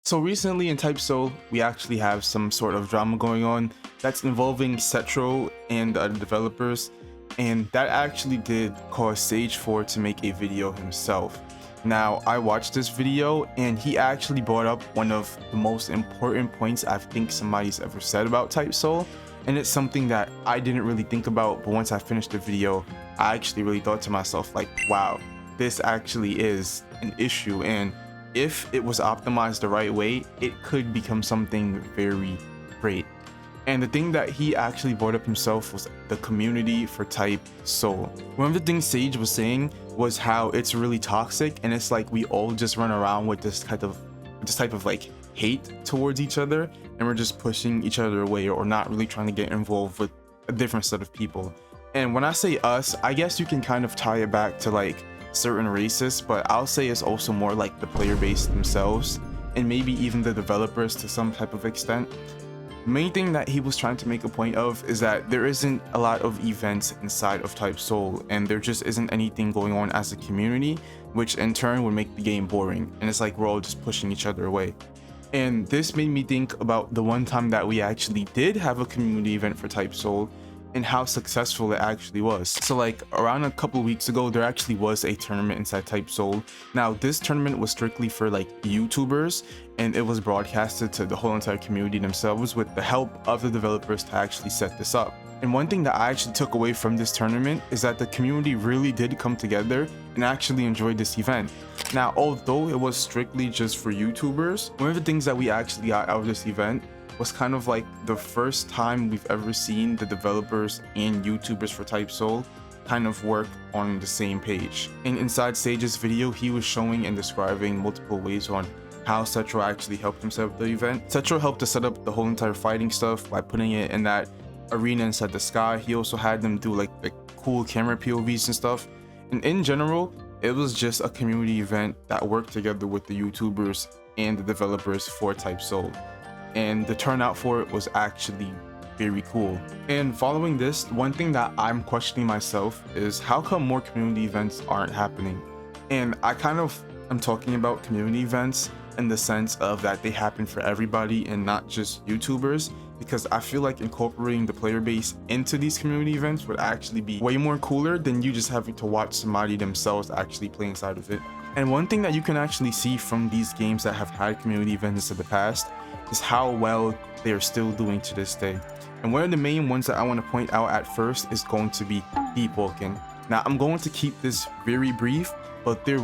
So recently in Type Soul, we actually have some sort of drama going on that's involving Cetro and the other developers, and that actually did cause Sage4 to make a video himself. Now, I watched this video and he actually brought up one of the most important points I think somebody's ever said about Type Soul, and it's something that I didn't really think about, but once I finished the video, I actually really thought to myself like, wow, this actually is an issue, and if it was optimized the right way, it could become something very great. And the thing that he actually brought up himself was the community for Type Soul. One of the things Sage was saying was how it's really toxic, and it's like we all just run around with this type of like hate towards each other, and we're just pushing each other away or not really trying to get involved with a different set of people. And when I say us, I guess you can kind of tie it back to like certain races, but I'll say it's also more like the player base themselves and maybe even the developers to some type of extent. The main thing that he was trying to make a point of is that there isn't a lot of events inside of Type Soul, and there just isn't anything going on as a community, which in turn would make the game boring, and it's like we're all just pushing each other away. And this made me think about the one time that we actually did have a community event for Type Soul and how successful it actually was. So like around a couple of weeks ago, there actually was a tournament inside Type Soul. Now this tournament was strictly for like YouTubers, and it was broadcasted to the whole entire community themselves with the help of the developers to actually set this up. And one thing that I actually took away from this tournament is that the community really did come together and actually enjoyed this event. Now, although it was strictly just for YouTubers, one of the things that we actually got out of this event was kind of like the first time we've ever seen the developers and YouTubers for Type Soul kind of work on the same page. And inside Sage's video, he was showing and describing multiple ways on how Cetro actually helped him set up the event. Cetro helped to set up the whole entire fighting stuff by putting it in that arena inside the sky. He also had them do like the cool camera POVs and stuff. And in general, it was just a community event that worked together with the YouTubers and the developers for Type Soul. And the turnout for it was actually very cool. And following this, one thing that I'm questioning myself is how come more community events aren't happening? And I kind of am talking about community events in the sense of that they happen for everybody and not just YouTubers, because I feel like incorporating the player base into these community events would actually be way more cooler than you just having to watch somebody themselves actually play inside of it. And one thing that you can actually see from these games that have had community events in the past is how well they are still doing to this day. And one of the main ones that I want to point out at first is going to be Deep Walking. Now I'm going to keep this very brief, but there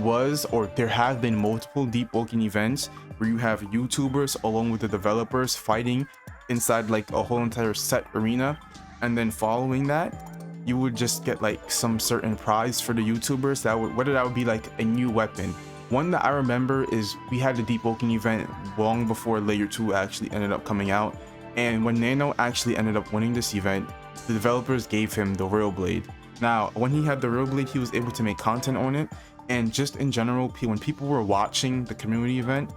have been multiple Deep Walking events where you have YouTubers along with the developers fighting inside like a whole entire set arena, and then following that you would just get like some certain prize for the YouTubers that would be like a new weapon. One that I remember is we had the Deep Walking event long before Layer 2 actually ended up coming out, and when Nano actually ended up winning this event, the developers gave him the Royal Blade. Now when he had the Royal Blade, he was able to make content on it, and just in general, when people were watching the community event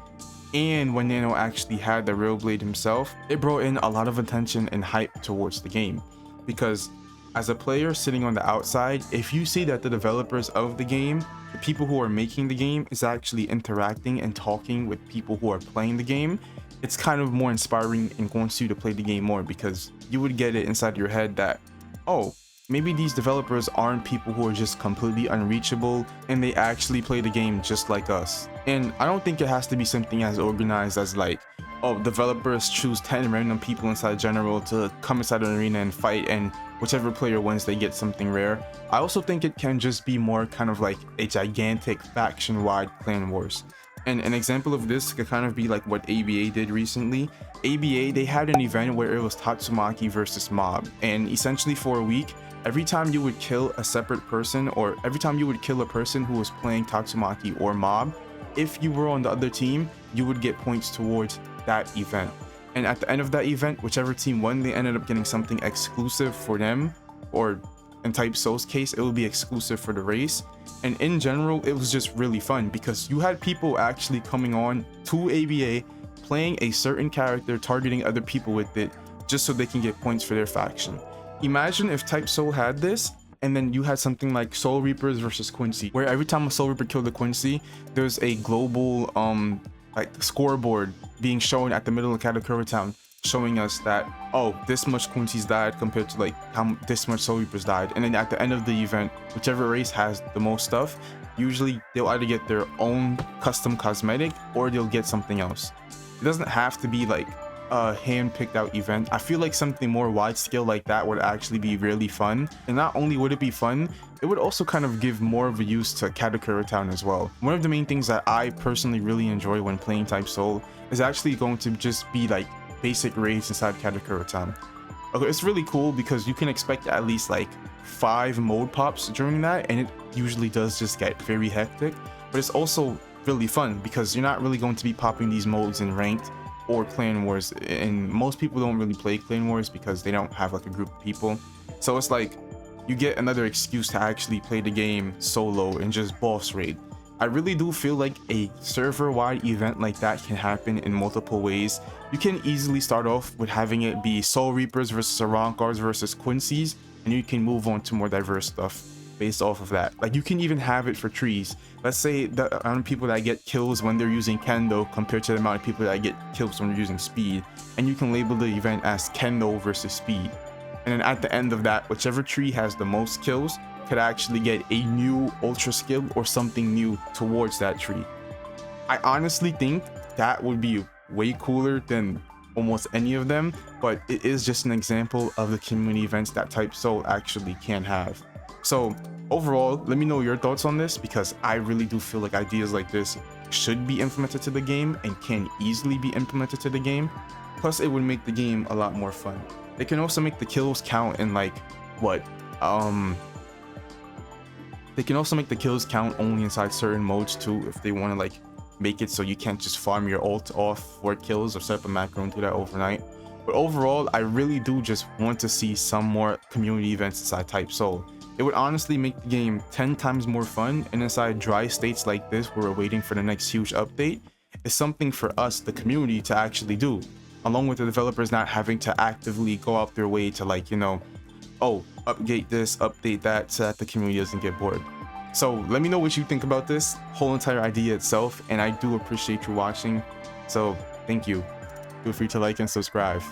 and when Nano actually had the Royal Blade himself, it brought in a lot of attention and hype towards the game. Because as a player sitting on the outside, if you see that the developers of the game, the people who are making the game, is actually interacting and talking with people who are playing the game, it's kind of more inspiring and wants you to play the game more, because you would get it inside your head that, oh, maybe these developers aren't people who are just completely unreachable and they actually play the game just like us. And I don't think it has to be something as organized as like, oh, developers choose 10 random people inside general to come inside an arena and fight, and whichever player wins, they get something rare. I also think it can just be more kind of like a gigantic faction-wide clan wars. And an example of this could kind of be like what ABA did recently. ABA, they had an event where it was Tatsumaki versus Mob, and essentially for a week, every time you would kill a separate person, or every time you would kill a person who was playing Tatsumaki or Mob, if you were on the other team, you would get points towards that event. And at the end of that event, whichever team won, they ended up getting something exclusive for them, or in Type Soul's case, it would be exclusive for the race. And in general, it was just really fun because you had people actually coming on to ABA, playing a certain character, targeting other people with it, just so they can get points for their faction. Imagine if Type Soul had this, and then you had something like Soul Reapers versus Quincy, where every time a Soul Reaper killed a Quincy, there's a global like the scoreboard being shown at the middle of Katakura Town, showing us that, oh, this much Quincy's died compared to like how this much Soul Reapers died. And then at the end of the event, whichever race has the most stuff, usually they'll either get their own custom cosmetic or they'll get something else. It doesn't have to be like a hand-picked out event. I feel like something more wide scale like that would actually be really fun. And not only would it be fun, it would also kind of give more of a use to Katakura Town as well. One of the main things that I personally really enjoy when playing Type Soul is actually going to just be like basic raids inside Katakura Town. Okay, it's really cool because you can expect at least like 5 mode pops during that, and it usually does just get very hectic. But it's also really fun because you're not really going to be popping these modes in ranked or clan wars, and most people don't really play clan wars because they don't have like a group of people. So it's like you get another excuse to actually play the game solo and just boss raid. I really do feel like a server-wide event like that can happen in multiple ways. You can easily start off with having it be Soul Reapers versus Arrancars versus Quincy's, and you can move on to more diverse stuff based off of that. Like you can even have it for trees. Let's say the amount of people that get kills when they're using Kendo compared to the amount of people that get kills when they're using Speed, and you can label the event as Kendo versus Speed. And then at the end of that, whichever tree has the most kills could actually get a new ultra skill or something new towards that tree. I honestly think that would be way cooler than almost any of them, but it is just an example of the community events that Type Soul actually can have. So overall, let me know your thoughts on this, because I really do feel like ideas like this should be implemented to the game and can easily be implemented to the game. Plus it would make the game a lot more fun. They can also make the kills count in like what they can also make the kills count only inside certain modes too, if they want to like make it so you can't just farm your ult off for kills or set up a macro and do that overnight. But overall, I really do just want to see some more community events inside Type Soul. It would honestly make the game 10 times more fun, and inside dry states like this where we're waiting for the next huge update, is something for us, the community, to actually do, along with the developers not having to actively go out their way to like, you know, oh, update this, update that, so that the community doesn't get bored. So let me know what you think about this whole entire idea itself, and I do appreciate you watching, so thank you. Feel free to like and subscribe.